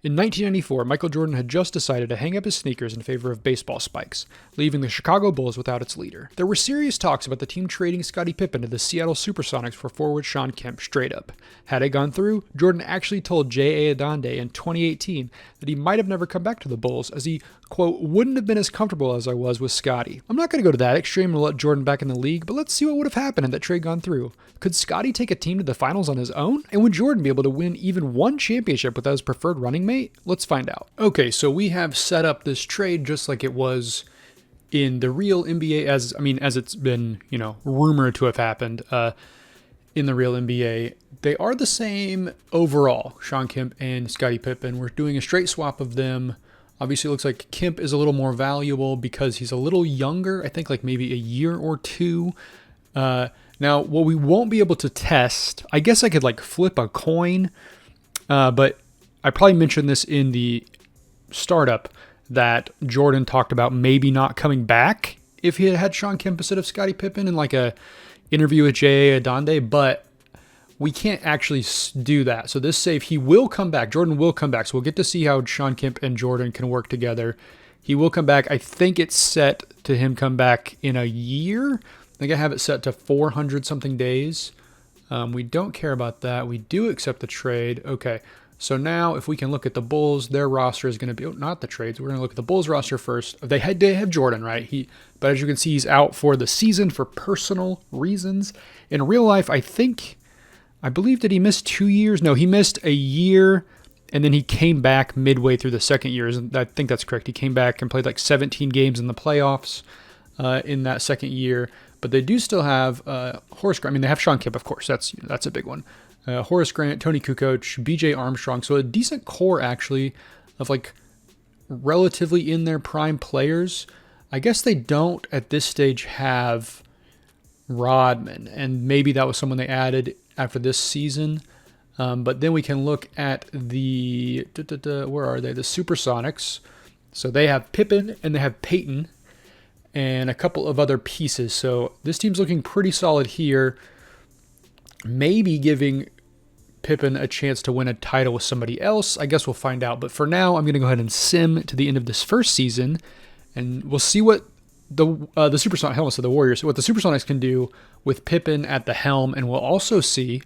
In 1994, Michael Jordan had just decided to hang up his sneakers in favor of baseball spikes, leaving the Chicago Bulls without its leader. There were serious talks about the team trading Scottie Pippen to the Seattle Supersonics for forward Shawn Kemp straight up. Had it gone through, Jordan actually told J.A. Adonde in 2018 that he might have never come back to the Bulls, as he, quote, wouldn't have been as comfortable as I was with Scottie. I'm not going to go to that extreme and let Jordan back in the league, but let's see what would have happened had that trade gone through. Could Scottie take a team to the finals on his own? And would Jordan be able to win even one championship without his preferred running mate? Let's find out. Okay, so we have set up this trade just like it was in the real NBA, as it's been, rumored to have happened in the real NBA. They are the same overall, Shawn Kemp and Scottie Pippen. We're doing a straight swap of them. Obviously, it looks like Kemp is a little more valuable because he's a little younger. I think like maybe a year or two. Now, what we won't be able to test, I guess I could like flip a coin, but I probably mentioned this in the startup that Jordan talked about maybe not coming back if he had had Shawn Kemp instead of Scottie Pippen in like a interview with J.A. Adonde, but we can't actually do that. So this save, he will come back. Jordan will come back. So we'll get to see how Shawn Kemp and Jordan can work together. He will come back. I think it's set to him come back in a year. I think I have it set to 400 something days. We don't care about that. We do accept the trade. Okay. So now if we can look at the Bulls, their roster is going to be, not the trades. We're going to look at the Bulls roster first. They have Jordan, right? But as you can see, he's out for the season for personal reasons. In real life, I believe that he missed 2 years. No, he missed a year, and then he came back midway through the second year. I think that's correct. He came back and played like 17 games in the playoffs in that second year. But they do still have Horace Grant. They have Shawn Kemp, of course. That's a big one. Horace Grant, Tony Kukoc, B.J. Armstrong. So a decent core, actually, of like relatively in their prime players. I guess they don't at this stage have Rodman, and maybe that was someone they added after this season. But then we can look at the, where are they? The Supersonics. So they have Pippen and they have Peyton and a couple of other pieces. So this team's looking pretty solid here. Maybe giving Pippen a chance to win a title with somebody else. I guess we'll find out. But for now, I'm going to go ahead and sim to the end of this first season, and we'll see what the Supersonics, helmets of the Warriors, what the Supersonics can do with Pippen at the helm, and we'll also see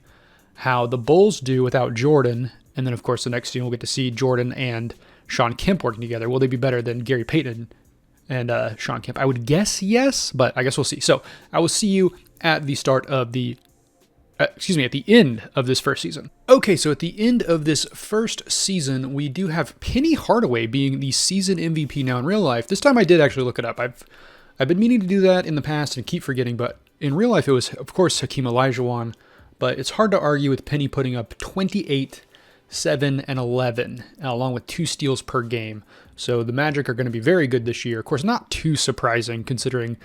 how the Bulls do without Jordan. And then, of course, the next season we'll get to see Jordan and Shawn Kemp working together. Will they be better than Gary Payton and Shawn Kemp? I would guess yes, but I guess we'll see. So I will see you at the start of the at the end of this first season. Okay, so at the end of this first season, we do have Penny Hardaway being the season MVP now in real life. This time I did actually look it up. I've been meaning to do that in the past and keep forgetting, but in real life it was, of course, Hakeem Olajuwon, but it's hard to argue with Penny putting up 28, 7, and 11, along with 2 steals per game. So the Magic are going to be very good this year. Of course, not too surprising considering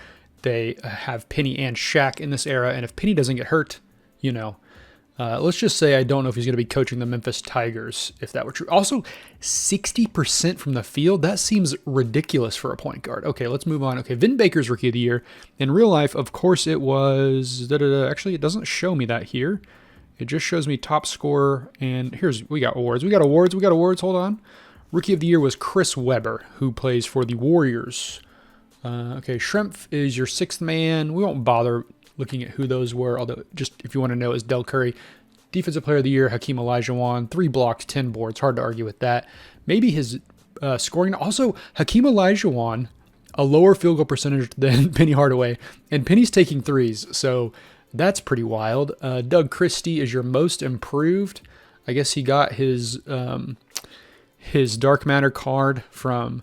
they have Penny and Shaq in this era, and if Penny doesn't get hurt, let's just say I don't know if he's going to be coaching the Memphis Tigers, if that were true. Also, 60% from the field, that seems ridiculous for a point guard. Okay, let's move on. Okay, Vin Baker's Rookie of the Year. In real life, of course, it was... Actually, it doesn't show me that here. It just shows me top scorer, and we got awards. Hold on. Rookie of the Year was Chris Webber, who plays for the Warriors. Okay, Shrimp is your 6th man. We won't bother looking at who those were, although just if you want to know, is Del Curry. Defensive Player of the Year, Hakeem Olajuwon, 3 blocks, 10 boards. Hard to argue with that. Maybe his scoring. Also, Hakeem Olajuwon, a lower field goal percentage than Penny Hardaway, and Penny's taking threes, so that's pretty wild. Doug Christie is your most improved. I guess he got his Dark Matter card from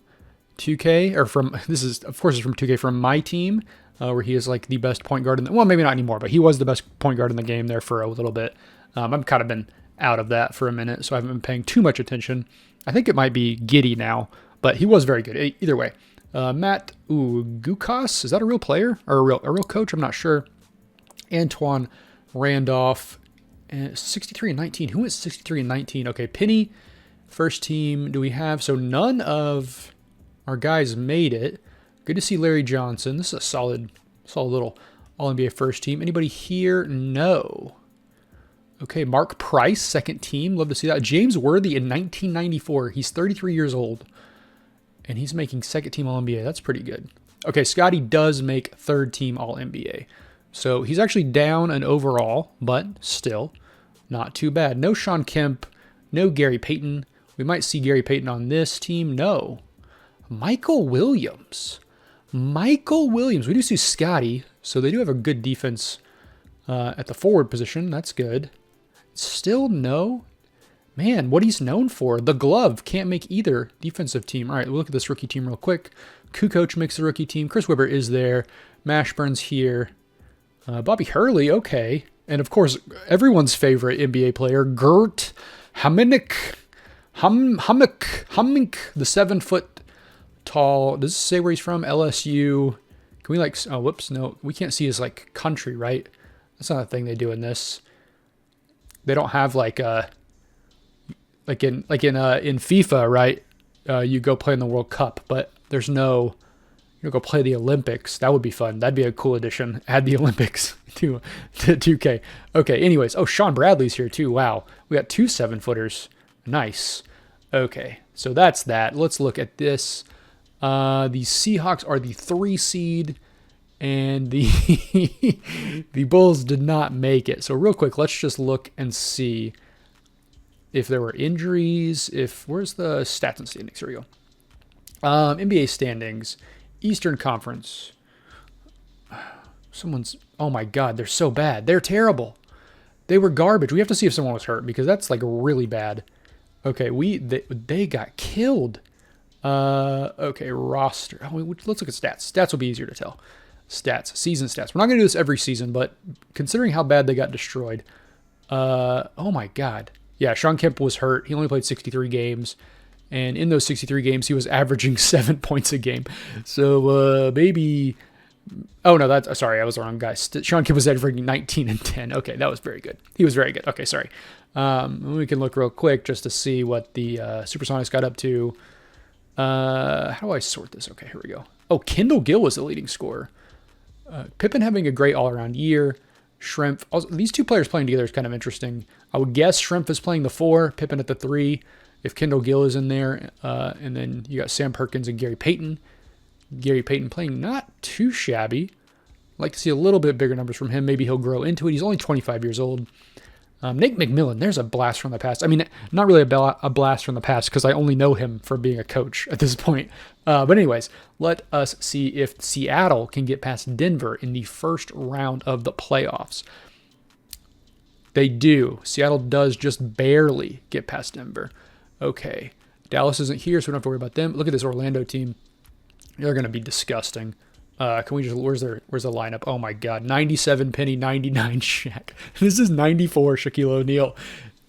2K, or from, this is, of course, it's from 2K, from my team. Where he is like the best point guard well, maybe not anymore, but he was the best point guard in the game there for a little bit. I've kind of been out of that for a minute, so I haven't been paying too much attention. I think it might be Giddy now, but he was very good. Either way, Matt Gukas, is that a real player or a real coach? I'm not sure. Antoine Randolph, 63 and 19. Who is 63 and 19? Okay, Penny, first team. Do we have? So none of our guys made it. Good to see Larry Johnson. This is a solid little All-NBA first team. Anybody here? No. Okay, Mark Price, second team. Love to see that. James Worthy in 1994. He's 33 years old, and he's making second team All-NBA. That's pretty good. Okay, Scottie does make third team All-NBA. So he's actually down an overall, but still not too bad. No Shawn Kemp, no Gary Payton. We might see Gary Payton on this team. No. Michael Williams. Michael Williams. We do see Scottie, so they do have a good defense at the forward position. That's good. Still no. Man, what he's known for. The glove. Can't make either defensive team. All right, we'll look at this rookie team real quick. Kukoc makes the rookie team. Chris Webber is there. Mashburn's here. Bobby Hurley, okay. And of course, everyone's favorite NBA player, Gert Hamink, the 7 foot tall. Does this say where he's from? LSU. Can we oh, whoops, no. We can't see his country, right? That's not a thing they do in this. They don't have like in FIFA, right? You go play in the World Cup, but there's no, you go play the Olympics. That would be fun. That'd be a cool addition. Add the Olympics to 2K. Okay, anyways. Oh, Sean Bradley's here too. Wow. We got 2 7-footers. Nice. Okay, so that's that. Let's look at this. The Seahawks are the 3 seed, and the the Bulls did not make it. So real quick, let's just look and see if there were injuries. Where's the stats and standings? Here we go. NBA standings, Eastern Conference. Oh my God, they're so bad. They're terrible. They were garbage. We have to see if someone was hurt because that's really bad. Okay, they got killed. Okay, roster. Let's look at stats. Stats will be easier to tell. Stats, season stats. We're not going to do this every season, but considering how bad they got destroyed. Oh my God. Yeah, Shawn Kemp was hurt. He only played 63 games. And in those 63 games, he was averaging 7 points a game. So maybe... Oh, no, sorry, I was the wrong guy. Shawn Kemp was averaging 19 and 10. Okay, that was very good. He was very good. Okay, sorry. We can look real quick just to see what the Supersonics got up to. How do I sort this? Okay, here we go. Oh, Kendall Gill was the leading scorer. Pippen having a great all-around year. Shrimp. Also, these 2 players playing together is kind of interesting. I would guess Shrimp is playing the 4, Pippen at the 3. If Kendall Gill is in there, and then you got Sam Perkins and Gary Payton. Gary Payton playing not too shabby. I'd like to see a little bit bigger numbers from him. Maybe he'll grow into it. He's only 25 years old. Nate McMillan, there's a blast from the past. I mean, not really a blast from the past because I only know him for being a coach at this point. But anyways, let us see if Seattle can get past Denver in the first round of the playoffs. They do. Seattle does just barely get past Denver. Okay. Dallas isn't here, so we don't have to worry about them. Look at this Orlando team. They're going to be disgusting. Can we just, where's the lineup? Oh my God. 97 Penny, 99 Shaq. This is 94 Shaquille O'Neal,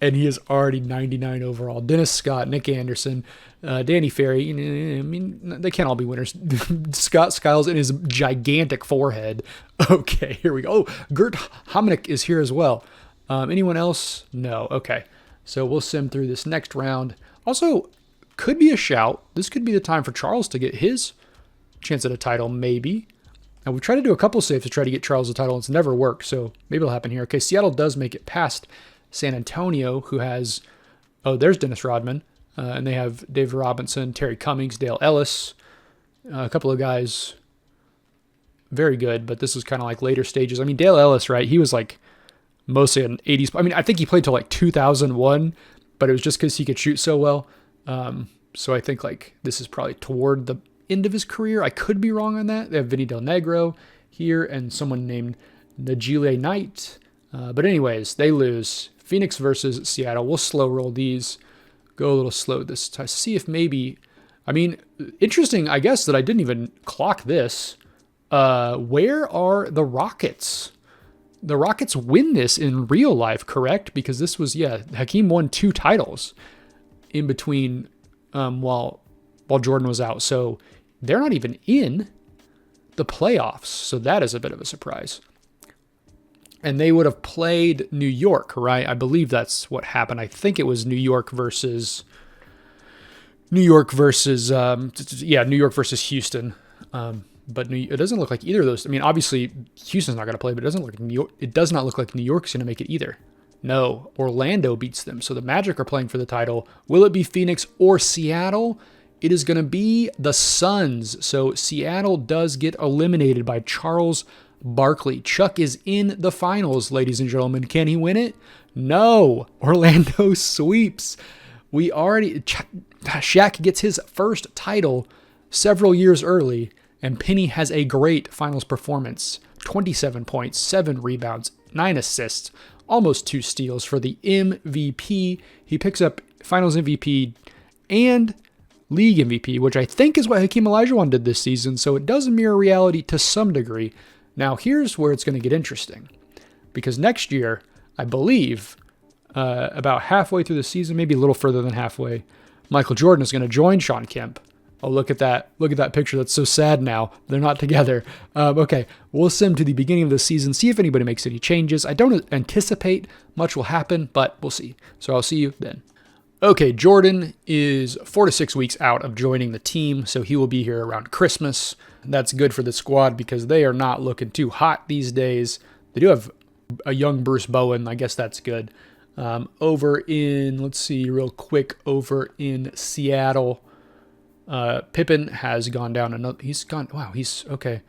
and he is already 99 overall. Dennis Scott, Nick Anderson, Danny Ferry. I mean, they can't all be winners. Scott Skiles and his gigantic forehead. Okay, here we go. Oh, Gert Hamink is here as well. Anyone else? No. Okay. So we'll sim through this next round. Also, could be a shout. This could be the time for Charles to get his chance at a title, maybe. And we've tried to do a couple saves to try to get Charles a title, and it's never worked, so maybe it'll happen here. Okay, Seattle does make it past San Antonio, who has... Oh, there's Dennis Rodman. And they have Dave Robinson, Terry Cummings, Dale Ellis. A couple of guys very good, but this is kind of like later stages. I mean, Dale Ellis, right? He was mostly an 80s. I mean, I think he played till 2001, but it was just because he could shoot so well. So I think this is probably toward the end of his career. I could be wrong on that. They have Vinny Del Negro here and someone named Najile Knight. But anyways, they lose. Phoenix versus Seattle. We'll slow roll these. Go a little slow this time. See if maybe... I mean, interesting, I guess, that I didn't even clock this. Where are the Rockets? The Rockets win this in real life, correct? Because this was, Hakeem won 2 titles in between while Jordan was out. So they're not even in the playoffs. So that is a bit of a surprise. And they would have played New York, right? I believe that's what happened. I think it was New York versus New York versus Houston. But it doesn't look like either of those. I mean, obviously Houston's not going to play, but it does not look like New York's going to make it either. No, Orlando beats them. So the Magic are playing for the title. Will it be Phoenix or Seattle? It is going to be the Suns. So Seattle does get eliminated by Charles Barkley. Chuck is in the finals, ladies and gentlemen. Can he win it? No. Orlando sweeps. Shaq gets his first title several years early, and Penny has a great finals performance. 27 points, 7 rebounds, 9 assists, almost 2 steals for the MVP. He picks up finals MVP and league MVP, which I think is what Hakeem Olajuwon did this season, so it does mirror reality to some degree. Now, here's where it's going to get interesting, because next year, I believe, about halfway through the season, maybe a little further than halfway, Michael Jordan is going to join Shawn Kemp. Oh, look at that. Look at that picture. That's so sad now. They're not together. Okay, we'll sim to the beginning of the season, see if anybody makes any changes. I don't anticipate much will happen, but we'll see. So I'll see you then. Okay, Jordan is 4 to 6 weeks out of joining the team, so he will be here around Christmas. That's good for the squad because they are not looking too hot these days. They do have a young Bruce Bowen. I guess that's good. Over in, let's see real quick, over in Seattle, Pippen has gone down. He's gone, wow, he's okay.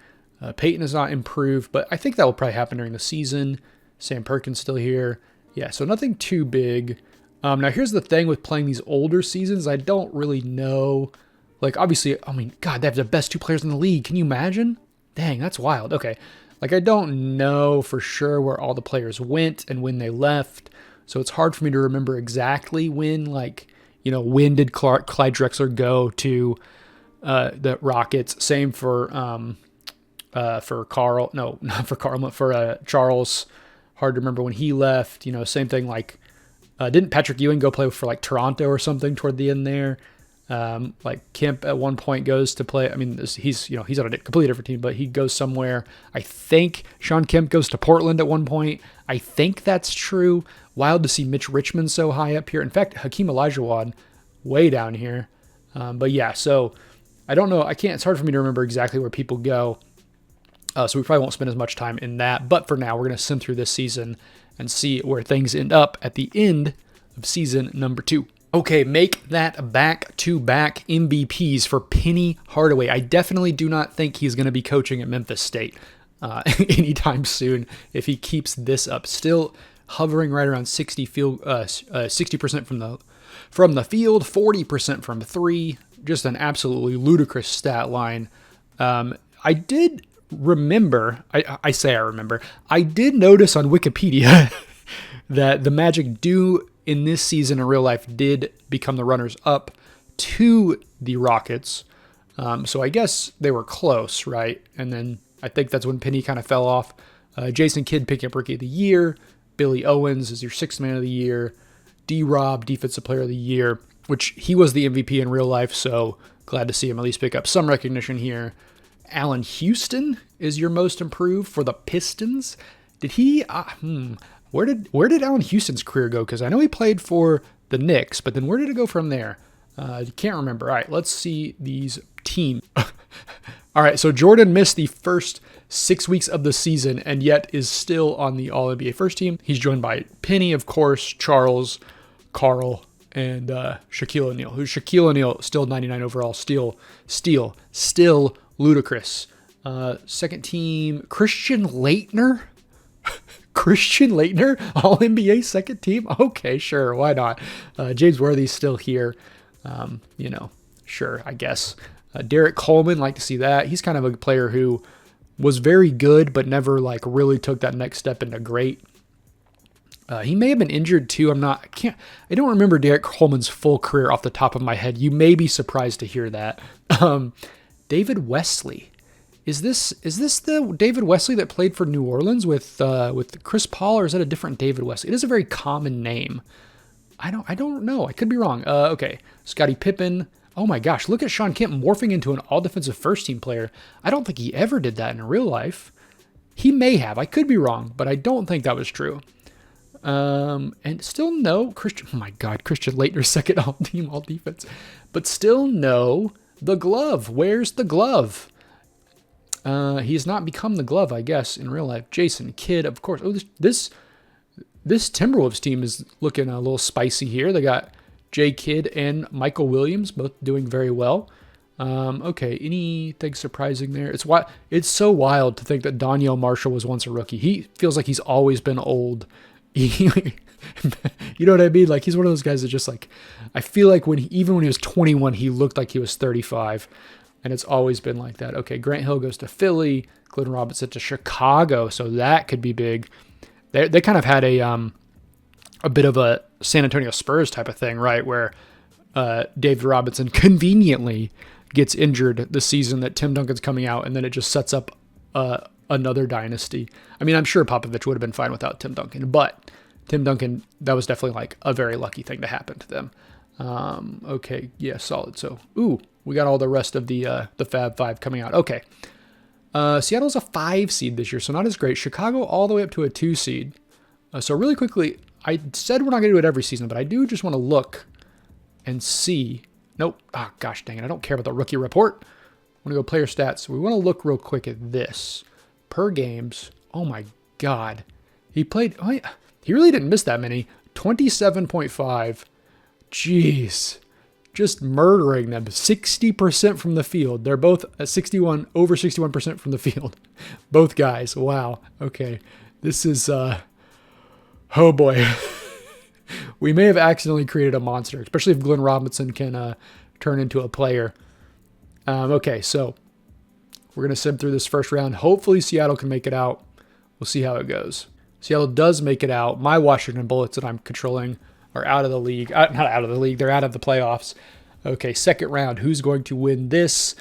Peyton has not improved, but I think that will probably happen during the season. Sam Perkins still here. Yeah, so nothing too big. Now, here's the thing with playing these older seasons. I don't really know. Like, obviously, I mean, God, they have the best 2 players in the league. Can you imagine? Dang, that's wild. Okay. Like, I don't know for sure where all the players went and when they left. So it's hard for me to remember exactly when, like, you know, when did Clyde Drexler go to the Rockets? Same for Carl. No, not for Carl, but for Charles. Hard to remember when he left. You know, same thing like, didn't Patrick Ewing go play for like Toronto or something toward the end there? Like Kemp at one point goes to play. I mean, he's on a completely different team, but he goes somewhere. I think Shawn Kemp goes to Portland at one point. I think that's true. Wild to see Mitch Richmond so high up here. In fact, Hakeem Olajuwon way down here. But yeah, so I don't know. It's hard for me to remember exactly where people go. So we probably won't spend as much time in that. But for now, we're going to sim through this season and see where things end up at the end of season number 2. Okay, make that back-to-back MVPs for Penny Hardaway. I definitely do not think he's going to be coaching at Memphis State anytime soon if he keeps this up. Still hovering right around 60% from the field, 40% from 3. Just an absolutely ludicrous stat line. I did remember, I did notice on Wikipedia that the Magic in this season in real life did become the runners up to the Rockets. So I guess they were close, right? And then I think that's when Penny kind of fell off. Jason Kidd picking up Rookie of the Year. Billy Owens is your 6th Man of the Year. D-Rob, Defensive Player of the Year, which he was the MVP in real life, so glad to see him at least pick up some recognition here. Allen Houston is your most improved for the Pistons. Did he... Where did Allen Houston's career go? Because I know he played for the Knicks, but then where did it go from there? I can't remember. All right, let's see these teams. All right, so Jordan missed the first 6 weeks of the season and yet is still on the All-NBA first team. He's joined by Penny, of course, Charles, Carl, and Shaquille O'Neal. Who's Shaquille O'Neal, still 99 overall, still ludicrous. Second team, Christian Laettner. Christian Laettner, All-NBA second team? Okay, sure, why not? James Worthy's still here. Sure, I guess. Derek Coleman, like to see that. He's kind of a player who was very good, but never like really took that next step into great. He may have been injured too. I don't remember Derek Coleman's full career off the top of my head. You may be surprised to hear that. David Wesley. Is this the David Wesley that played for New Orleans with Chris Paul, or is that a different David Wesley? It is a very common name. I don't know. I could be wrong. Okay. Scottie Pippen. Oh my gosh, look at Shawn Kemp morphing into an all-defensive first-team player. I don't think he ever did that in real life. He may have. I could be wrong, but I don't think that was true. And still no Christian. Oh my God, Christian Laettner, second all-team, all-defense. But still no the glove. Where's the glove? He has not become the glove, I guess, in real life. Jason Kidd, of course. Oh, this this Timberwolves team is looking a little spicy here. They got Jay Kidd and Michael Williams both doing very well. Okay, anything surprising there? It's so wild to think that Donyell Marshall was once a rookie. He feels like he's always been old. You know what I mean? Like, he's one of those guys that just, like, I feel like even when he was 21, he looked like he was 35, and it's always been like that. Okay, Grant Hill goes to Philly, Glenn Robinson to Chicago, so that could be big. They kind of had a bit of a San Antonio Spurs type of thing, right, where David Robinson conveniently gets injured the season that Tim Duncan's coming out, and then it just sets up another dynasty. I mean, I'm sure Popovich would have been fine without Tim Duncan, but Tim Duncan, that was definitely like a very lucky thing to happen to them. Okay, yeah, solid. So, we got all the rest of the Fab Five coming out. Okay. Seattle's a 5 seed this year, so not as great. Chicago all the way up to a 2 seed. So really quickly, I said we're not going to do it every season, but I do just want to look and see. Nope. Ah, gosh dang it. I don't care about the rookie report. I want to go player stats. We want to look real quick at this. Per games. Oh my God. He really didn't miss that many. 27.5. Jeez. Just murdering them. 60% from the field. They're both at over 61% from the field. Both guys. Wow. Okay. This is, oh boy. We may have accidentally created a monster, especially if Glenn Robinson can turn into a player. Okay, so we're going to sim through this first round. Hopefully Seattle can make it out. We'll see how it goes. Seattle does make it out. My Washington Bullets that I'm controlling are out of the league. Not out of the league. They're out of the playoffs. Okay, second round. Who's going to win this?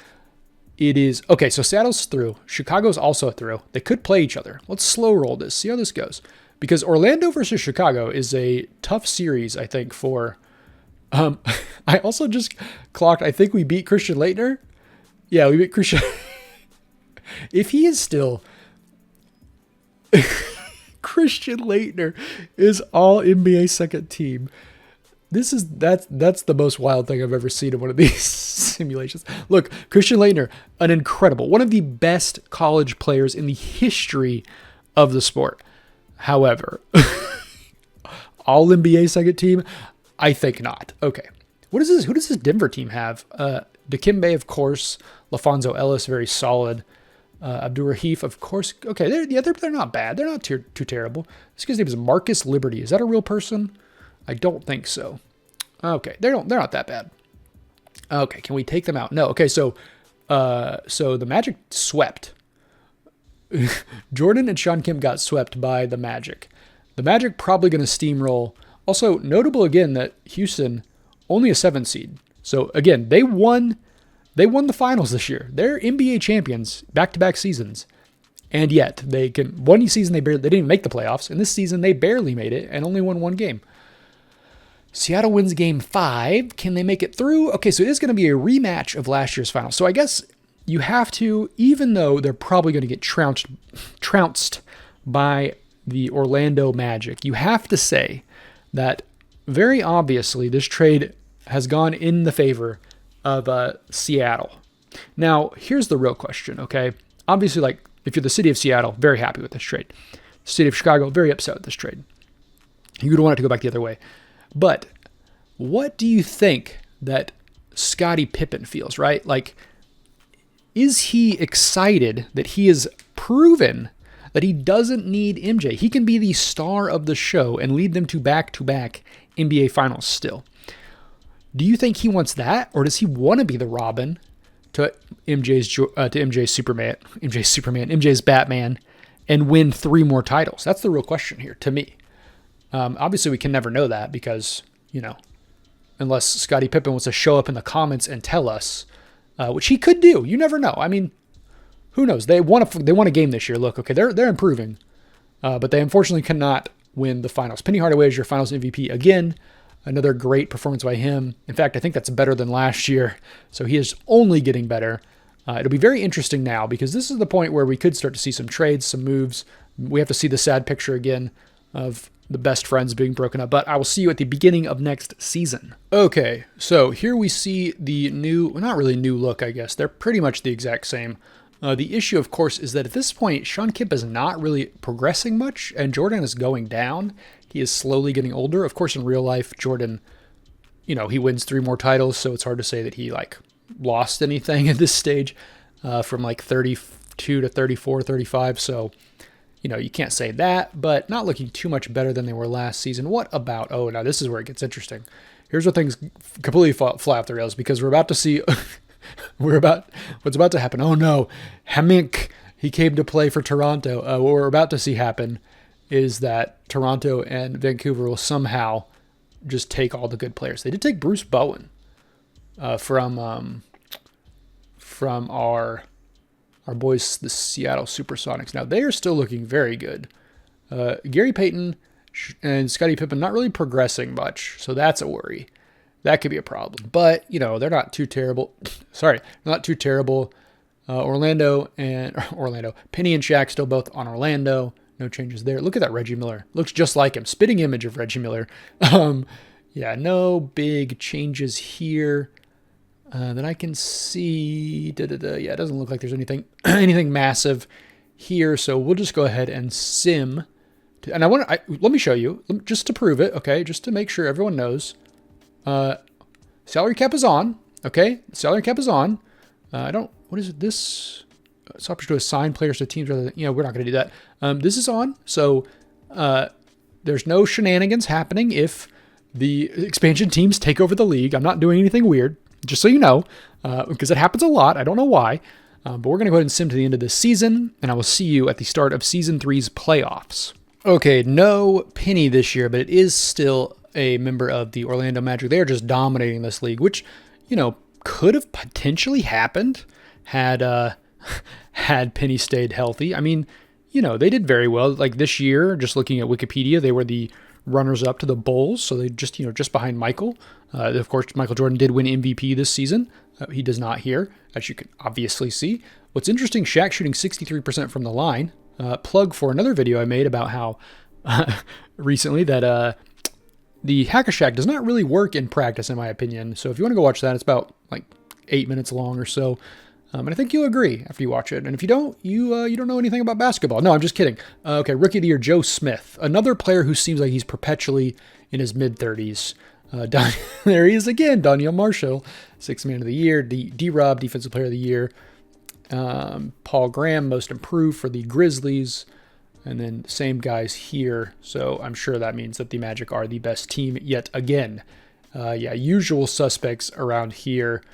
It is... Okay, so Seattle's through. Chicago's also through. They could play each other. Let's slow roll this. See how this goes. Because Orlando versus Chicago is a tough series, I think, for... I also just clocked, I think we beat Christian Laettner. Yeah, we beat Christian... If he is still... Christian Laettner is all NBA second team. That's the most wild thing I've ever seen in one of these simulations. Look, Christian Laettner, one of the best college players in the history of the sport. However, all NBA second team, I think not. Okay. Who does this Denver team have? Dikembe, of course. LaFonso Ellis, very solid. Abdur-Rahif, of course. Okay, they're not bad. They're not too terrible. This guy's name is Marcus Liberty. Is that a real person? I don't think so. Okay, they're not that bad. Okay, can we take them out? No. Okay, so the Magic swept. Jordan and Shawn Kemp got swept by the Magic. The Magic probably going to steamroll. Also, notable again that Houston, only a 7 seed. So again, they won the finals this year. They're NBA champions back-to-back seasons. And yet, one season they didn't even make the playoffs, and this season they barely made it and only won 1 game. Seattle wins game 5. Can they make it through? Okay, so it is going to be a rematch of last year's finals. So I guess you have to, even though they're probably going to get trounced by the Orlando Magic, you have to say that very obviously this trade has gone in the favor of Seattle. Now, here's the real question, okay? Obviously, like, if you're the city of Seattle, very happy with this trade. The city of Chicago, very upset with this trade. You would want it to go back the other way. But what do you think that Scottie Pippen feels, right? Like, is he excited that he has proven that he doesn't need MJ? He can be the star of the show and lead them to back-to-back NBA Finals still. Do you think he wants that, or does he want to be the Robin to MJ's Batman, and win 3 more titles? That's the real question here to me. Obviously, we can never know that because, unless Scottie Pippen wants to show up in the comments and tell us, which he could do. You never know. I mean, who knows? They won a game this year. Look, okay, they're improving, but they unfortunately cannot win the finals. Penny Hardaway is your finals MVP again. Another great performance by him. In fact, I think that's better than last year. So he is only getting better. It'll be very interesting now because this is the point where we could start to see some trades, some moves. We have to see the sad picture again of the best friends being broken up. But I will see you at the beginning of next season. Okay, so here we see the not really new look, I guess. They're pretty much the exact same. The issue, of course, is that at this point, Shawn Kemp is not really progressing much, and Jordan is going down. he is slowly getting older. Of course, in real life, Jordan, he wins 3 more titles, so it's hard to say that he lost anything at this stage from 32 to 34, 35. So, you can't say that, but not looking too much better than they were last season. What about, now this is where it gets interesting. Here's where things completely fly off the rails, because we're about to see, what's about to happen. Oh no, Hamink, he came to play for Toronto. What we're about to see happen is that Toronto and Vancouver will somehow just take all the good players. They did take Bruce Bowen from our boys, the Seattle Supersonics. Now, they are still looking very good. Gary Payton and Scottie Pippen not really progressing much, so that's a worry. That could be a problem. But, they're not too terrible. Sorry, not too terrible. Orlando, Penny and Shaq still both on Orlando. No changes there. Look at that Reggie Miller. Looks just like him. Spitting image of Reggie Miller. No big changes here that I can see. Yeah, it doesn't look like there's anything massive here. So we'll just go ahead and sim. And let me show you, just to prove it, okay? Just to make sure everyone knows. Salary cap is on, okay? Salary cap is on. What is it? This... It's option to assign players to teams rather than, we're not going to do that. This is on. So there's no shenanigans happening if the expansion teams take over the league. I'm not doing anything weird, just so you know, because it happens a lot. I don't know why. But we're going to go ahead and sim to the end of this season, and I will see you at the start of Season 3's playoffs. Okay, no Penny this year, but it is still a member of the Orlando Magic. They are just dominating this league, which, could have potentially happened had Penny stayed healthy. I mean, they did very well. Like this year, just looking at Wikipedia, they were the runners-up to the Bulls, so they just behind Michael. Of course, Michael Jordan did win MVP this season. He does not here, as you can obviously see. What's interesting, Shaq shooting 63% from the line. Plug for another video I made about how recently that the Hack-a-Shaq does not really work in practice, in my opinion. So if you want to go watch that, it's about 8 minutes long or so. And I think you'll agree after you watch it. And if you don't, you don't know anything about basketball. No, I'm just kidding. Okay, Rookie of the Year, Joe Smith. Another player who seems like he's perpetually in his mid-30s. There he is again, Daniel Marshall, Sixth Man of the Year. D-Rob, Defensive Player of the Year. Paul Graham, Most Improved for the Grizzlies. And then same guys here. So I'm sure that means that the Magic are the best team yet again. Usual suspects around here.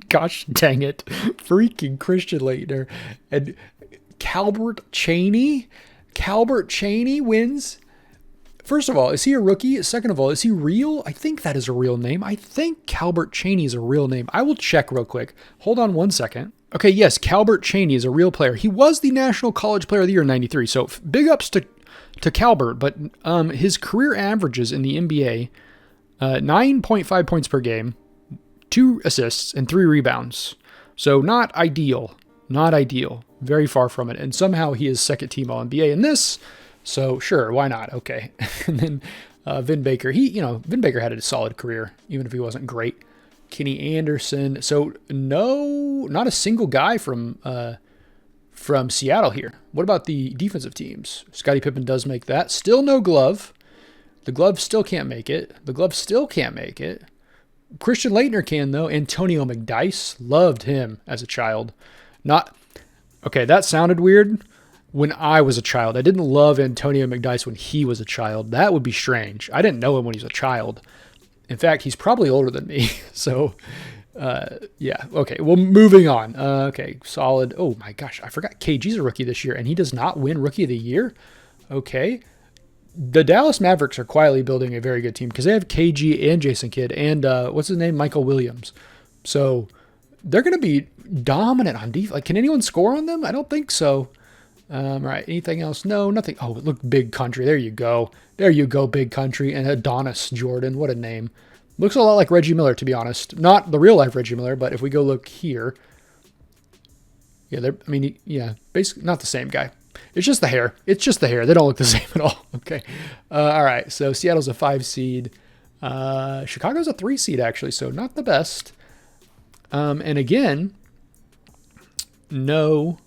Gosh dang it. Freaking Christian Laettner. And Calbert Cheaney? Calbert Cheaney wins. First of all, is he a rookie? Second of all, is he real? I think that is a real name. I think Calbert Cheaney is a real name. I will check real quick. Hold on 1 second. Okay, yes, Calbert Cheaney is a real player. He was the National College Player of the Year in 93, so big ups to Calbert, but his career averages in the NBA, 9.5 points per game, 2 assists, and 3 rebounds. So not ideal. Not ideal. Very far from it. And somehow he is second team All-NBA in this. So sure, why not? Okay. And then Vin Baker. Vin Baker had a solid career, even if he wasn't great. Kenny Anderson. So no, not a single guy from Seattle here. What about the defensive teams? Scottie Pippen does make that. Still no glove. The glove still can't make it. Christian Laettner can, though. Antonio McDyess. Loved him as a child. Okay, that sounded weird. When I was a child, I didn't love Antonio McDyess when he was a child. That would be strange. I didn't know him when he was a child. In fact, he's probably older than me. So, yeah. Okay, well, moving on. Okay, solid. Oh, my gosh. I forgot KG's a rookie this year, and he does not win Rookie of the Year? Okay. The Dallas Mavericks are quietly building a very good team because they have KG and Jason Kidd and, what's his name? Michael Williams. So, they're going to be dominant on defense. Can anyone score on them? I don't think so. Right. Anything else? No, nothing. Oh, look, Big Country. There you go. Big Country. And Adonis Jordan. What a name. Looks a lot like Reggie Miller, to be honest. Not the real life Reggie Miller, but if we go look here. Yeah, basically not the same guy. It's just the hair. They don't look the same at all. Okay. All right. So Seattle's a 5 seed. Chicago's a 3 seed, actually. So not the best. And again, no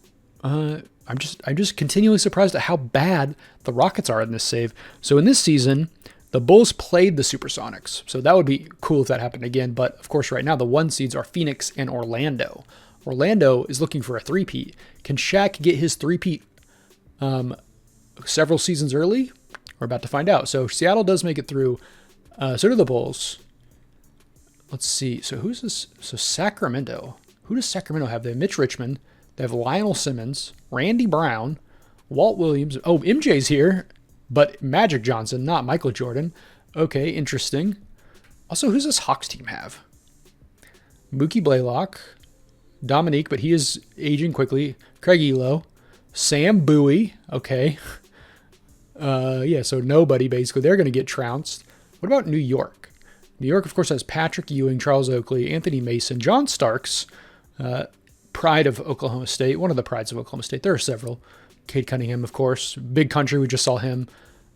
I'm just continually surprised at how bad the Rockets are in this save. So in this season, the Bulls played the Supersonics. So that would be cool if that happened again. But of course, right now, the 1 seeds are Phoenix and Orlando. Orlando is looking for a three-peat. Can Shaq get his three-peat several seasons early? We're about to find out. So Seattle does make it through. So do the Bulls. Let's see. So who's this? So Sacramento. Who does Sacramento have? They have Mitch Richmond. They have Lionel Simmons, Randy Brown, Walt Williams. Oh, MJ's here, but Magic Johnson, not Michael Jordan. Okay, interesting. Also, who's this Hawks team have? Mookie Blaylock, Dominique, but he is aging quickly. Craig Elo, Sam Bowie. Okay. Yeah, so nobody, basically. They're going to get trounced. What about New York? New York, of course, has Patrick Ewing, Charles Oakley, Anthony Mason, John Starks, pride of Oklahoma State, one of the prides of Oklahoma State. There are several. Cade Cunningham, of course. Big country, we just saw him.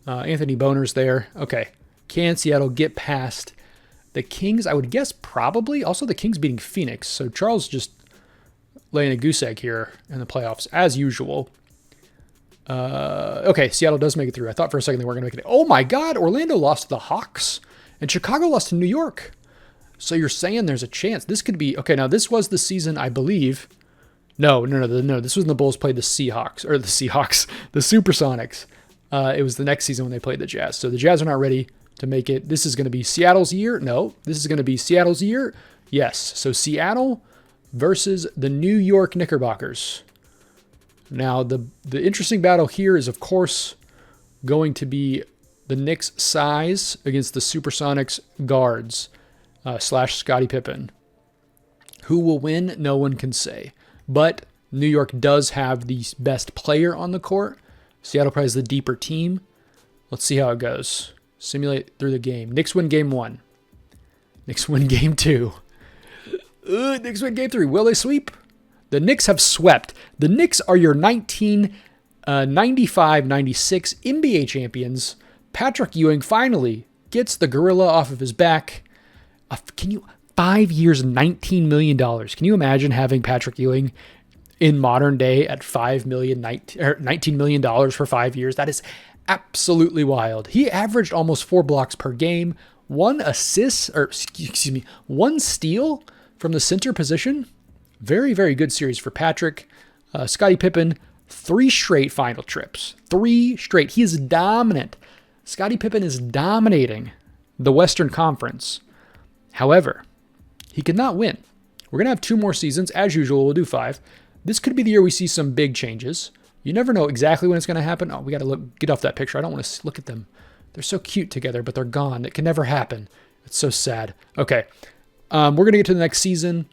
Anthony Boner's there. Okay. Can Seattle get past the Kings? I would guess probably. Also, the Kings beating Phoenix. So Charles just laying a goose egg here in the playoffs, as usual. Okay, Seattle does make it through. I thought for a second they weren't going to make it. Oh my God, Orlando lost to the Hawks, and Chicago lost to New York. So you're saying there's a chance this could be okay. Now this was the season, I believe. No. This was when the Bulls played the Supersonics. It was the next season when they played the Jazz. So the Jazz are not ready to make it. This is going to be Seattle's year. No, this is going to be Seattle's year. Yes. So Seattle versus the New York Knickerbockers. Now the interesting battle here is, of course, going to be the Knicks' size against the Supersonics guards. / Scottie Pippen. Who will win? No one can say. But New York does have the best player on the court. Seattle probably has the deeper team. Let's see how it goes. Simulate through the game. Knicks win game 1. Knicks win game 2. Knicks win game 3. Will they sweep? The Knicks have swept. The Knicks are your 1995-96 NBA champions. Patrick Ewing finally gets the gorilla off of his back. 5 years, $19 million. Can you imagine having Patrick Ewing in modern day at $19 million for 5 years? That is absolutely wild. He averaged almost 4 blocks per game, 1 steal from the center position. Very, very good series for Patrick. Scottie Pippen, 3 straight final trips. 3 straight. He is dominant. Scottie Pippen is dominating the Western Conference. However, he could not win. We're going to have 2 more seasons. As usual, we'll do 5. This could be the year we see some big changes. You never know exactly when it's going to happen. Oh, we got to get off that picture. I don't want to look at them. They're so cute together, but they're gone. It can never happen. It's so sad. Okay, we're going to get to the next season.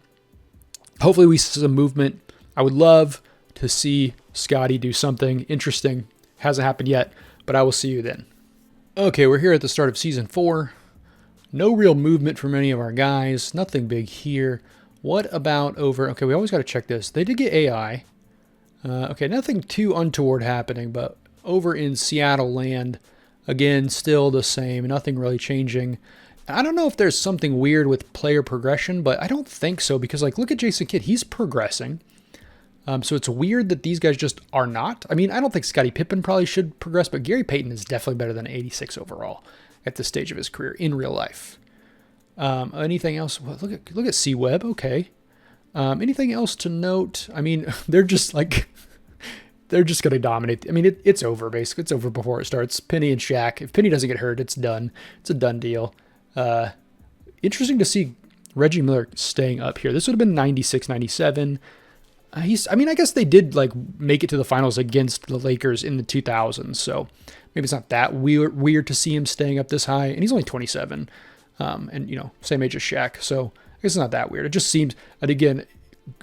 Hopefully we see some movement. I would love to see Scottie do something interesting. Hasn't happened yet, but I will see you then. Okay, we're here at the start of season 4. No real movement from any of our guys. Nothing big here. What about over... Okay, we always got to check this. They did get AI. Okay, nothing too untoward happening, but over in Seattle land, again, still the same. Nothing really changing. I don't know if there's something weird with player progression, but I don't think so because, like, look at Jason Kidd. He's progressing. So it's weird that these guys just are not. I mean, I don't think Scottie Pippen probably should progress, but Gary Payton is definitely better than 86 overall at this stage of his career in real life. Anything else? Well, look at C-Web. Okay. Anything else to note? I mean, they're just going to dominate. I mean, it's over basically. It's over before it starts. Penny and Shaq. If Penny doesn't get hurt, it's done. It's a done deal. Interesting to see Reggie Miller staying up here. This would have been 96, 97. I guess they did like make it to the finals against the Lakers in the 2000s. So maybe it's not that weird to see him staying up this high. And he's only 27. And same age as Shaq. So I guess it's not that weird. It just seems, and again,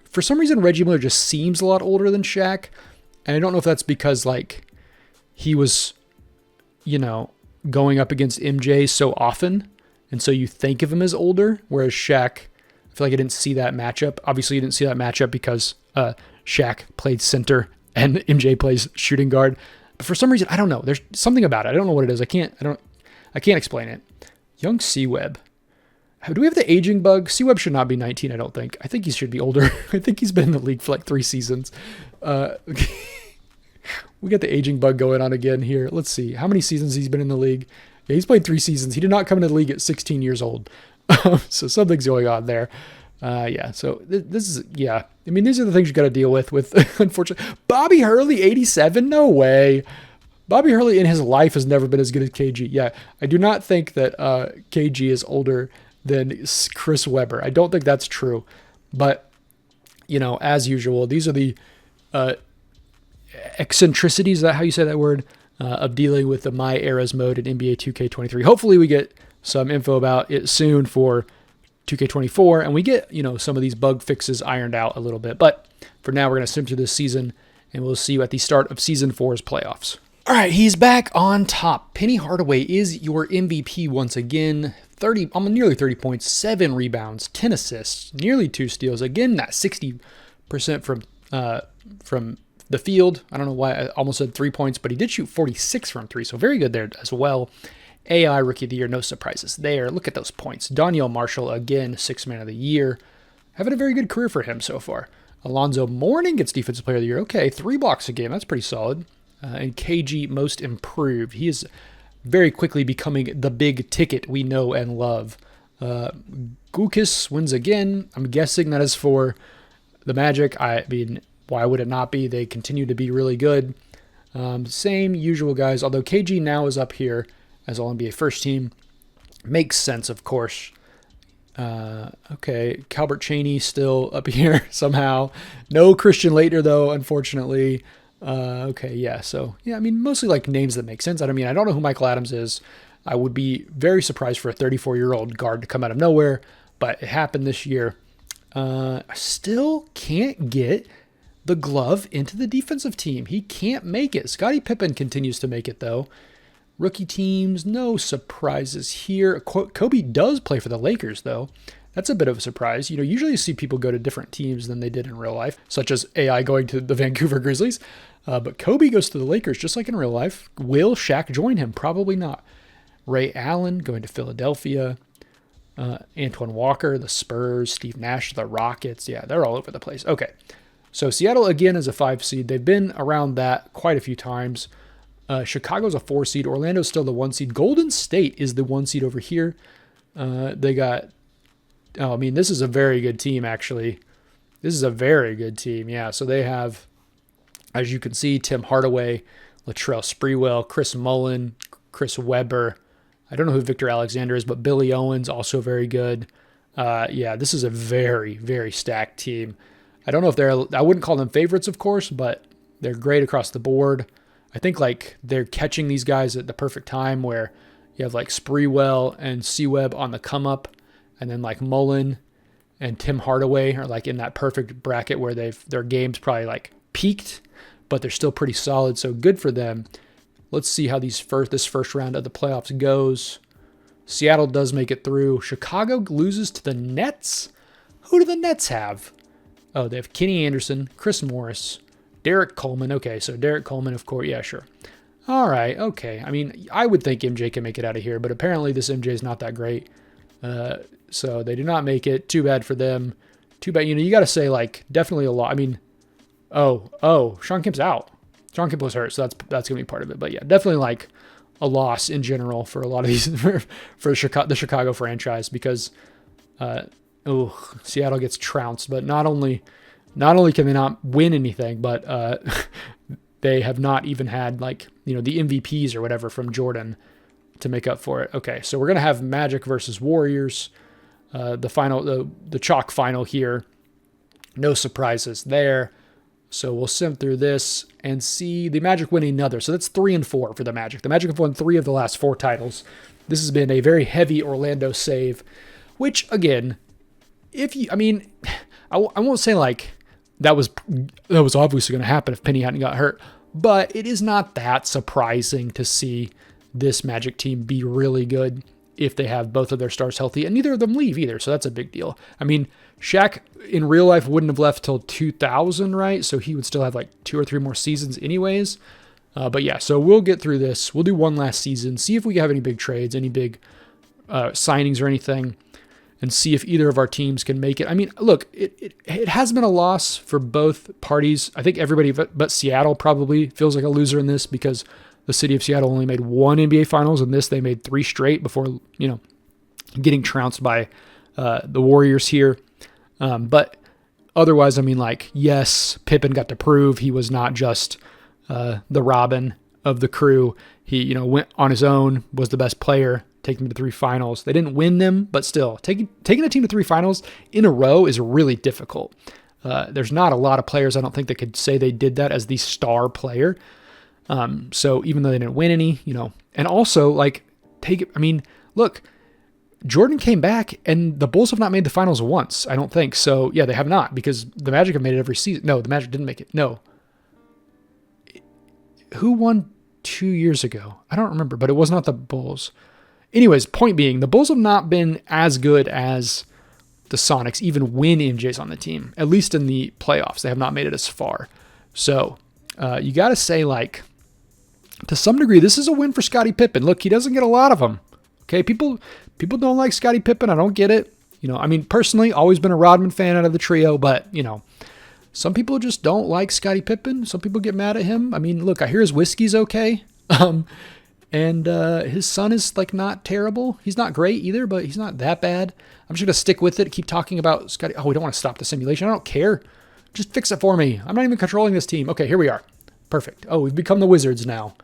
for some reason, Reggie Miller just seems a lot older than Shaq. And I don't know if that's because like he was, going up against MJ so often. And so you think of him as older, whereas Shaq, I feel like I didn't see that matchup. Obviously, you didn't see that matchup because Shaq played center and MJ plays shooting guard. But for some reason, I don't know. There's something about it. I don't know what it is. I can't explain it. Young C-Web. Do we have the aging bug? C-Web should not be 19, I don't think. I think he should be older. I think he's been in the league for like 3 seasons. We got the aging bug going on again here. Let's see. How many seasons he's been in the league? Yeah, he's played 3 seasons. He did not come into the league at 16 years old. So something's going on there. Yeah, so this is, yeah. I mean, these are the things you got to deal with, unfortunately. Bobby Hurley, 87? No way. Bobby Hurley in his life has never been as good as KG. Yeah, I do not think that KG is older than Chris Webber. I don't think that's true. But, as usual, these are the eccentricities, is that how you say that word? Of dealing with the My Eras mode in NBA 2K23. Hopefully we get some info about it soon for 2K24, and we get, some of these bug fixes ironed out a little bit. But for now, we're going to sim through this season, and we'll see you at the start of Season 4's playoffs. All right, he's back on top. Penny Hardaway is your MVP once again. Nearly 30 points, 7 rebounds, 10 assists, nearly 2 steals. Again, that 60% from the field. I don't know why I almost said 3 points, but he did shoot 46 from 3, so very good there as well. AI Rookie of the Year, no surprises there. Look at those points. Donyell Marshall, again, 6th Man of the Year. Having a very good career for him so far. Alonzo Mourning gets Defensive Player of the Year. Okay, 3 blocks a game. That's pretty solid. And KG, Most Improved. He is very quickly becoming the big ticket we know and love. Gukis wins again. I'm guessing that is for the Magic. I mean, why would it not be? They continue to be really good. Same usual guys, although KG now is up here as All-NBA first team. Makes sense, of course. Okay, Calbert Chaney still up here somehow. No Christian Laettner, though, unfortunately. Okay, yeah, so, yeah, I mean, mostly like names that make sense. I don't know who Michael Adams is. I would be very surprised for a 34-year-old guard to come out of nowhere, but it happened this year. I still can't get the glove into the defensive team. He can't make it. Scottie Pippen continues to make it, though. Rookie teams, no surprises here. Kobe does play for the Lakers, though. That's a bit of a surprise. Usually you see people go to different teams than they did in real life, such as AI going to the Vancouver Grizzlies. But Kobe goes to the Lakers just like in real life. Will Shaq join him? Probably not. Ray Allen going to Philadelphia. Antoine Walker, the Spurs. Steve Nash, the Rockets. Yeah, they're all over the place. Okay, so Seattle again is a 5 seed. They've been around that quite a few times. Chicago's a 4 seed. Orlando's still the 1 seed. Golden State is the 1 seed over here. They got... Oh, I mean, this is a very good team, actually. This is a very good team, yeah. So they have, as you can see, Tim Hardaway, Latrell Sprewell, Chris Mullin, Chris Webber. I don't know who Victor Alexander is, but Billy Owens, also very good. Yeah, this is a very, very stacked team. I don't know if I wouldn't call them favorites, of course, but they're great across the board. I think, they're catching these guys at the perfect time where you have, Sprewell and C-Web on the come-up. And then Mullen and Tim Hardaway are in that perfect bracket where their game's probably peaked, but they're still pretty solid. So good for them. Let's see how this first round of the playoffs goes. Seattle does make it through. Chicago loses to the Nets. Who do the Nets have? Oh, they have Kenny Anderson, Chris Morris, Derek Coleman. Okay, so Derek Coleman, of course. Yeah, sure. All right, okay. I mean, I would think MJ can make it out of here, but apparently this MJ is not that great. So they do not make it. Too bad for them. Too bad. You got to say definitely a lot. I mean, Shawn Kemp's out. Shawn Kemp was hurt, so that's going to be part of it. But yeah, definitely a loss in general for a lot of these for the Chicago franchise because Seattle gets trounced. But not only can they not win anything, but they have not even had the MVPs or whatever from Jordan to make up for it. Okay, so we're going to have Magic versus Warriors. The chalk final here. No surprises there. So we'll sim through this and see the Magic winning another. So that's 3-4 for the Magic. The Magic have won 3 of the last 4 titles. This has been a very heavy Orlando save, which again, I won't say that was obviously going to happen if Penny hadn't got hurt, but it is not that surprising to see this Magic team be really good if they have both of their stars healthy, and neither of them leave either, so that's a big deal. I mean, Shaq in real life wouldn't have left till 2000, right? So he would still have 2 or 3 more seasons anyways. But yeah, so we'll get through this. We'll do one last season, see if we have any big trades, any big signings or anything, and see if either of our teams can make it. I mean, look, it has been a loss for both parties. I think everybody but Seattle probably feels like a loser in this because the city of Seattle only made one NBA Finals, and this they made 3 straight before, getting trounced by the Warriors here. But otherwise, I mean, like, yes, Pippen got to prove he was not just the Robin of the crew. He, went on his own, was the best player, taking them to 3 finals. They didn't win them, but still, taking a team to 3 finals in a row is really difficult. There's not a lot of players, I don't think, that could say they did that as the star player. So even though they didn't win any, and also, look, Jordan came back, and the Bulls have not made the finals once, I don't think. So, yeah, they have not, because the Magic have made it every season. No, the Magic didn't make it. No. Who won 2 years ago? I don't remember, but it was not the Bulls. Anyways, point being, the Bulls have not been as good as the Sonics, even when MJ's on the team. At least in the playoffs, they have not made it as far. So, you got to say, to some degree, this is a win for Scottie Pippen. Look, he doesn't get a lot of them. Okay, people don't like Scottie Pippen. I don't get it. Personally, always been a Rodman fan out of the trio, but, some people just don't like Scottie Pippen. Some people get mad at him. I mean, look, I hear his whiskey's okay. And his son is, not terrible. He's not great either, but he's not that bad. I'm just going to stick with it, keep talking about Scottie. Oh, we don't want to stop the simulation. I don't care. Just fix it for me. I'm not even controlling this team. Okay, here we are. Perfect. Oh, we've become the Wizards now.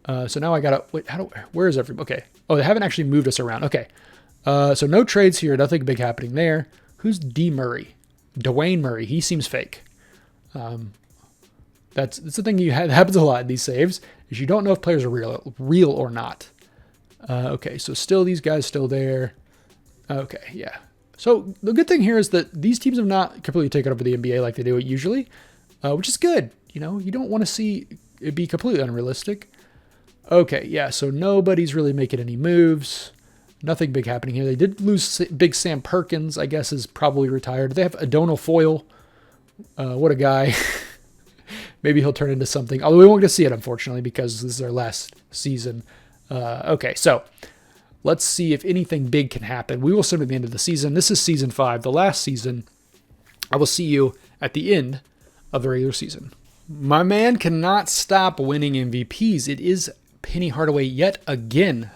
So now I got to... Wait, where is everybody? Okay. Oh, they haven't actually moved us around. Okay. So no trades here. Nothing big happening there. Who's D. Murray? Dwayne Murray. He seems fake. That's the thing that happens a lot in these saves, is you don't know if players are real or not. Okay, so still these guys still there. Okay, yeah. So the good thing here is that these teams have not completely taken over the NBA like they do it usually, which is good. You don't want to see it be completely unrealistic. Okay, yeah, so nobody's really making any moves. Nothing big happening here. They did lose Big Sam Perkins, I guess, is probably retired. They have Adonal Foyle. What a guy. Maybe he'll turn into something. Although we won't get to see it, unfortunately, because this is our last season. Okay, so let's see if anything big can happen. We will see at the end of the season. This is season 5, the last season. I will see you at the end of the regular season. My man cannot stop winning MVPs. It is Penny Hardaway yet again.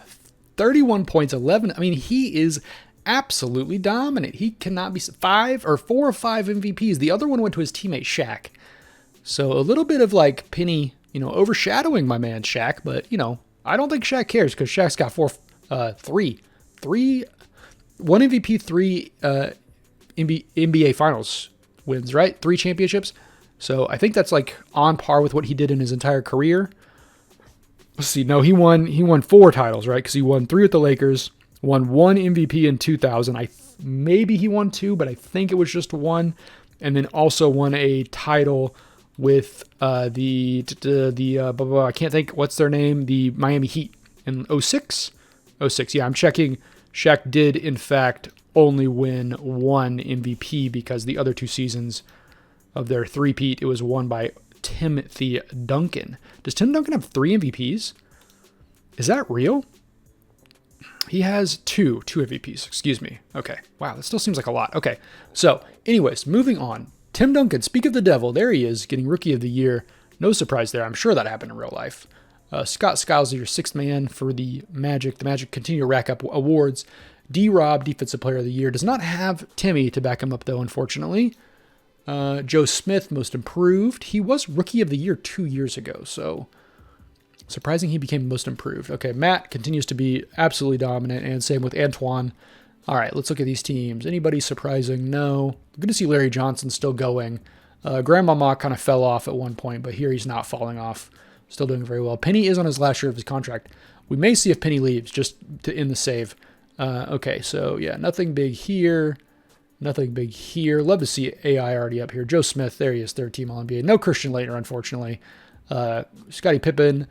31 points, 11. I mean, he is absolutely dominant. He cannot be 4 or 5 MVPs. The other one went to his teammate Shaq. So a little bit of Penny, overshadowing my man Shaq, but I don't think Shaq cares because Shaq's got 1 MVP, 3 NBA Finals wins, right? 3 championships. So I think that's on par with what he did in his entire career. Let's see. No, he won 4 titles, right? Because he won 3 with the Lakers, won 1 MVP in 2000. Maybe he won 2, but I think it was just 1, and then also won a title with I can't think what's their name, the Miami Heat in 06. Yeah, I'm checking. Shaq did in fact only win 1 MVP because the other 2 seasons of their three-peat, it was won by Timothy Duncan. Does Tim Duncan have 3 MVPs? Is that real? He has 2 MVPs, excuse me. Okay, wow, that still seems like a lot. Okay, so anyways, moving on. Tim Duncan, speak of the devil, there he is, getting Rookie of the Year. No surprise there. I'm sure that happened in real life. Scott Skiles is your 6th man for the Magic. The Magic continue to rack up awards. D-Rob, Defensive Player of the Year, does not have Timmy to back him up, though, unfortunately. Joe Smith, Most Improved. He was Rookie of the Year 2 years ago, so surprising he became Most Improved. Okay, Matt continues to be absolutely dominant, and same with Antoine. All right, let's look at these teams. Anybody surprising? No. Good to see Larry Johnson still going. Grandmama kind of fell off at one point, but here he's not falling off. Still doing very well. Penny is on his last year of his contract. We may see if Penny leaves just to end the save. Okay, so yeah, nothing big here. Nothing big here. Love to see AI already up here. Joe Smith, there he is, 3rd team All-NBA. No Christian Laettner, unfortunately. Scottie Pippen,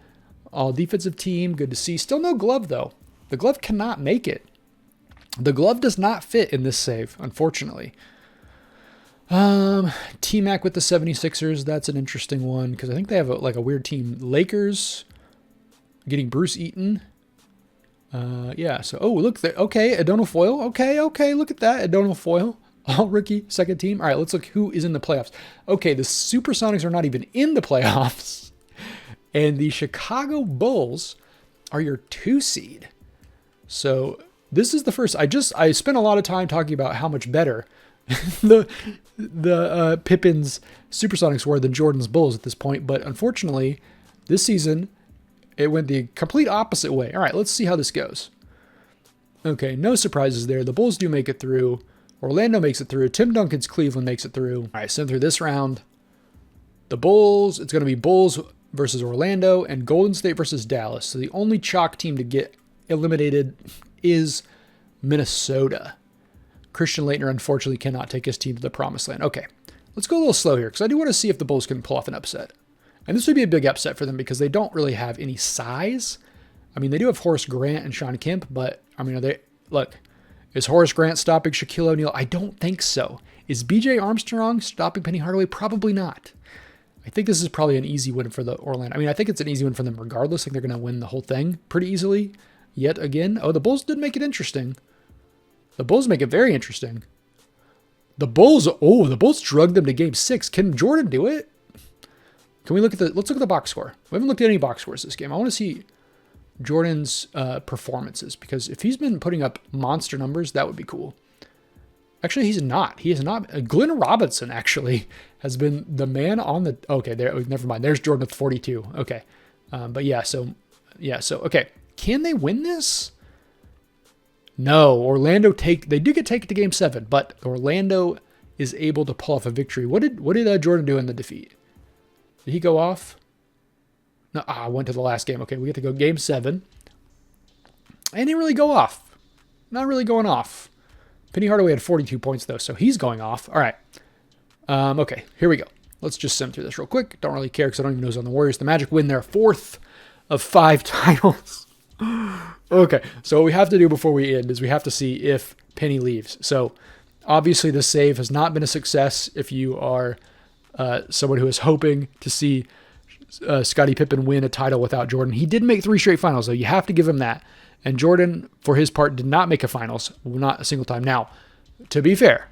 all defensive team. Good to see. Still no glove, though. The glove cannot make it. The glove does not fit in this save, unfortunately. T-Mac with the 76ers. That's an interesting one because I think they have a weird team. Lakers getting Bruce Eaton. Yeah, so, oh, look, there. Okay, Adonal Foil. Okay, look at that. Adonal Foil. All rookie, second team. All right, let's look who is in the playoffs. Okay, the Supersonics are not even in the playoffs. And the Chicago Bulls are your 2 seed. So this is the first. I spent a lot of time talking about how much better the Pippen's Supersonics were than Jordan's Bulls at this point. But unfortunately, this season, it went the complete opposite way. All right, let's see how this goes. Okay, no surprises there. The Bulls do make it through. Orlando makes it through. Tim Duncan's Cleveland makes it through. All right, so through this round, the Bulls, it's going to be Bulls versus Orlando and Golden State versus Dallas. So the only chalk team to get eliminated is Minnesota. Christian Laettner, unfortunately, cannot take his team to the promised land. Okay, let's go a little slow here because I do want to see if the Bulls can pull off an upset. And this would be a big upset for them because they don't really have any size. I mean, they do have Horace Grant and Shawn Kemp, but, I mean, is Horace Grant stopping Shaquille O'Neal? I don't think so. Is B.J. Armstrong stopping Penny Hardaway? Probably not. I think this is probably an easy win for the Orlando. I mean, I think it's an easy win for them regardless. I think they're going to win the whole thing pretty easily yet again. Oh, the Bulls did make it interesting. The Bulls make it very interesting. The Bulls drugged them to game 6. Can Jordan do it? Can we let's look at the box score. We haven't looked at any box scores this game. I want to see Jordan's performances because if he's been putting up monster numbers, that would be cool. Actually, he's not. He is not. Glenn Robinson actually has been the man on the. Okay, there. Never mind. There's Jordan with 42. Okay, but yeah. So okay. Can they win this? No. Orlando They do get taken to game 7, but Orlando is able to pull off a victory. What did Jordan do in the defeat? Did he go off? No, I went to the last game. Okay, we get to go game 7. I didn't really go off. Not really going off. Penny Hardaway had 42 points, though, so he's going off. All right. Okay, here we go. Let's just sim through this real quick. Don't really care because I don't even know who's on the Warriors. The Magic win their 4th of 5 titles. Okay, so what we have to do before we end is we have to see if Penny leaves. So, obviously, the save has not been a success if you are someone who is hoping to see Scottie Pippen win a title without Jordan. He did make 3 straight finals, though. You have to give him that. And Jordan, for his part, did not make a finals, not a single time. Now, to be fair,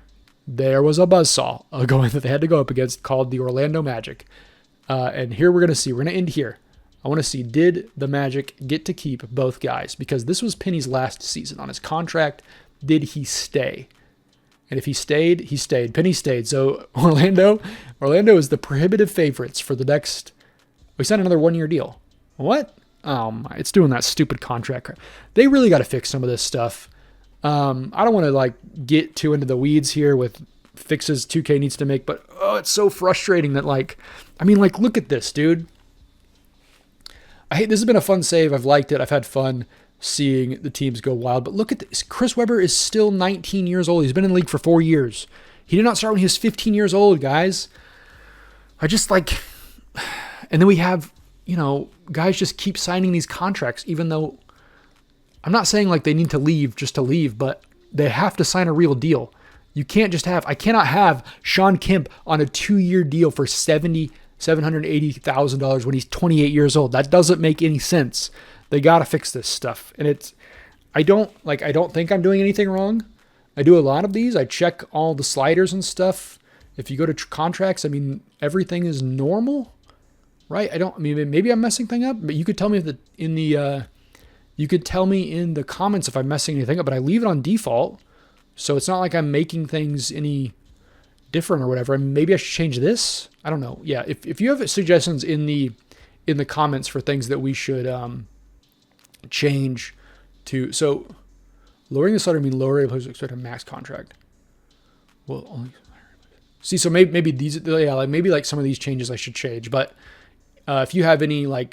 there was a buzzsaw going that they had to go up against called the Orlando Magic. And here we're going to see. We're going to end here. I want to see, did the Magic get to keep both guys? Because this was Penny's last season. On his contract, did he stay? And if he stayed, he stayed. Penny stayed. So Orlando is the prohibitive favorites for the next. We signed another 1-year deal. What? It's doing that stupid contract. They really got to fix some of this stuff. I don't want to get too into the weeds here with fixes 2K needs to make, but it's so frustrating that look at this, dude. This has been a fun save. I've liked it. I've had fun seeing the teams go wild, but look at this. Chris Webber is still 19 years old. He's been in the league for 4 years. He did not start when he was 15 years old, guys. And then we have, guys just keep signing these contracts, even though I'm not saying they need to leave just to leave, but they have to sign a real deal. You can't just I cannot have Shawn Kemp on a 2-year deal for $780,000 when he's 28 years old. That doesn't make any sense. They got to fix this stuff. And I don't think I'm doing anything wrong. I do a lot of these. I check all the sliders and stuff. If you go to contracts, everything is normal. Right? Maybe I'm messing things up, but you could tell me you could tell me in the comments if I'm messing anything up, but I leave it on default. So it's not like I'm making things any different or whatever. Maybe I should change this. I don't know. Yeah. If you have suggestions in the comments for things that we should, change to, so lowering the salary lowering opposed to expect a max contract. Well, only see, so maybe these, maybe some of these changes I should change, but, if you have any, no,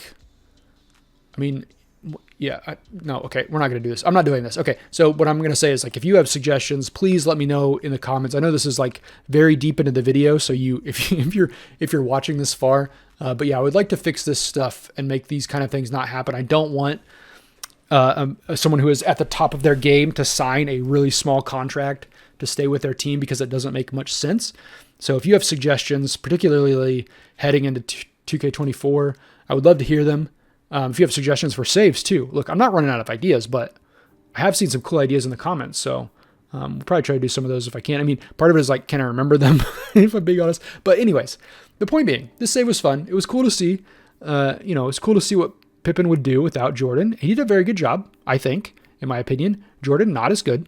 okay, we're not going to do this. I'm not doing this. Okay, so what I'm going to say is, if you have suggestions, please let me know in the comments. I know this is, very deep into the video, so if you're watching this far, but yeah, I would like to fix this stuff and make these kind of things not happen. I don't want someone who is at the top of their game to sign a really small contract to stay with their team because it doesn't make much sense. So if you have suggestions, particularly heading into 2K24, I would love to hear them. If you have suggestions for saves too, look, I'm not running out of ideas, but I have seen some cool ideas in the comments. So we'll probably try to do some of those if I can. I mean, part of it is like, can I remember them if I'm being honest? But anyways, the point being, this save was fun. It was cool to see, it was cool to see what Pippen would do without Jordan. He did a very good job, I think, in my opinion. Jordan, not as good.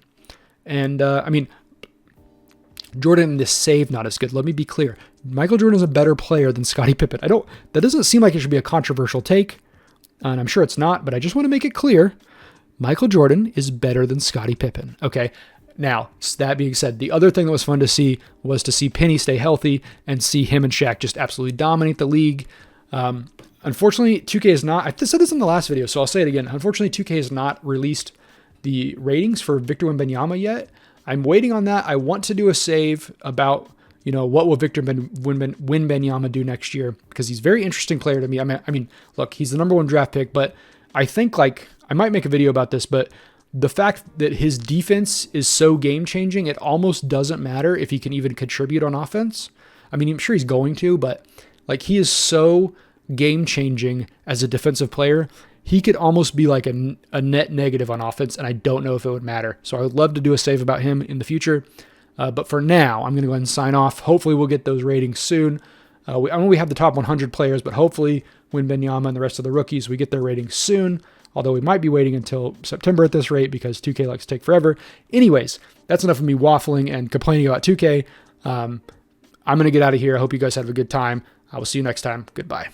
And Jordan in this save, not as good. Let me be clear. Michael Jordan is a better player than Scottie Pippen. That doesn't seem like it should be a controversial take, and I'm sure it's not, but I just want to make it clear. Michael Jordan is better than Scottie Pippen. Okay. Now, that being said, the other thing that was fun to see was to see Penny stay healthy and see him and Shaq just absolutely dominate the league. Unfortunately, 2K is not, I said this in the last video, so I'll say it again. Unfortunately, 2K has not released the ratings for Victor Wembanyama yet. I'm waiting on that. I want to do a save about, what will Victor Wembanyama do next year, because he's a very interesting player to me. I mean, look, he's the number 1 draft pick, but I think I might make a video about this, but the fact that his defense is so game-changing, it almost doesn't matter if he can even contribute on offense. I mean, I'm sure he's going to, but he is so game-changing as a defensive player. He could almost be like a net negative on offense, and I don't know if it would matter. So I would love to do a save about him in the future. But for now, I'm going to go ahead and sign off. Hopefully we'll get those ratings soon. I know we have the top 100 players, but hopefully Wembanyama and the rest of the rookies, we get their ratings soon. Although we might be waiting until September at this rate because 2K likes to take forever. Anyways, that's enough of me waffling and complaining about 2K. I'm going to get out of here. I hope you guys have a good time. I will see you next time. Goodbye.